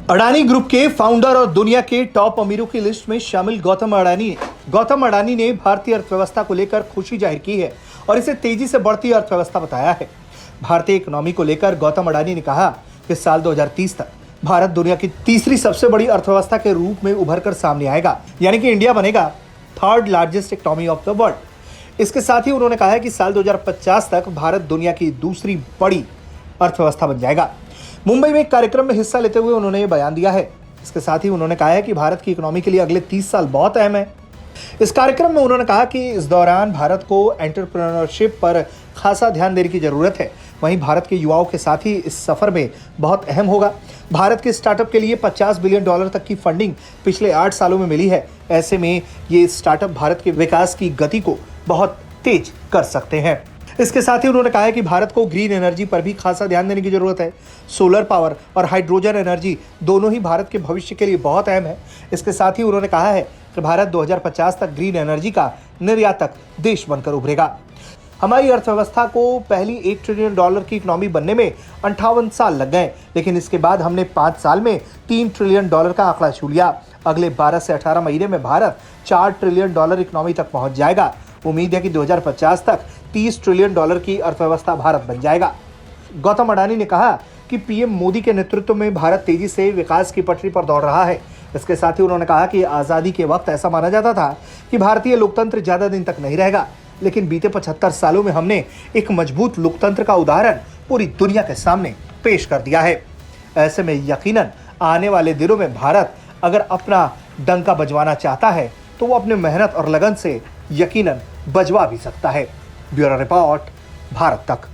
Adani group के founder और दुनिया के टॉप अमीरों की लिस्ट में शामिल गौतम अडानी ने भारतीय अर्थव्यवस्था को लेकर खुशी जाहिर की है और इसे तेजी से बढ़ती अर्थव्यवस्था बताया है। भारतीय इकोनॉमी को लेकर गौतम अडानी ने कहा कि साल 2030 तक भारत दुनिया की तीसरी सबसे बड़ी अर्थव्यवस्था के रूप में उभर कर सामने आएगा, यानी कि इंडिया बनेगा third largest economy of the world. इसके साथ ही उन्होंने कहा है कि साल 2050 तक भारत दुनिया की दूसरी बड़ी अर्थव्यवस्था बन जाएगा। मुंबई में एक कार्यक्रम में हिस्सा लेते हुए उन्होंने ये बयान दिया है। इसके साथ ही उन्होंने कहा है कि भारत की इकोनॉमी के लिए अगले 30 साल बहुत अहम है। इस कार्यक्रम में उन्होंने कहा कि इस दौरान भारत को एंटरप्रेन्योरशिप पर खासा ध्यान देने की जरूरत है। वहीं भारत के युवाओं के साथ ही इस सफर में बहुत अहम होगा। भारत के स्टार्टअप के लिए $50 बिलियन तक की फंडिंग पिछले 8 सालों में मिली है। ऐसे में ये स्टार्टअप भारत के विकास की गति को बहुत तेज कर सकते हैं। इसके साथ ही उन्होंने कहा है कि भारत को ग्रीन एनर्जी पर भी खासा ध्यान देने की जरूरत है। सोलर पावर और हाइड्रोजन एनर्जी दोनों ही भारत के भविष्य के लिए बहुत अहम है। इसके साथ ही उन्होंने कहा है कि भारत 2050 तक ग्रीन एनर्जी का निर्यातक देश बनकर उभरेगा। हमारी अर्थव्यवस्था को पहली $1 ट्रिलियन की इकोनॉमी बनने में 58 साल लग गए, लेकिन इसके बाद हमने 5 साल में $3 ट्रिलियन का आंकड़ा छू लिया। अगले 12 से 18 महीने में भारत $4 ट्रिलियन इकोनॉमी तक पहुंच जाएगा। उम्मीद है कि 2050 तक $30 ट्रिलियन की अर्थव्यवस्था भारत बन जाएगा। गौतम अडानी ने कहा कि पीएम मोदी के नेतृत्व में भारत तेजी से विकास की पटरी पर दौड़ रहा है। इसके साथ ही उन्होंने कहा कि आज़ादी के वक्त ऐसा माना जाता था कि भारतीय लोकतंत्र ज़्यादा दिन तक नहीं रहेगा, लेकिन बीते 75 सालों में हमने एक मजबूत लोकतंत्र का उदाहरण पूरी दुनिया के सामने पेश कर दिया है। ऐसे में यकीनन आने वाले दिनों में भारत अगर अपना डंका बजवाना चाहता है तो वो अपने मेहनत और लगन से यकीनन बजवा भी सकता है। ब्यूरो रिपोर्ट, भारत तक।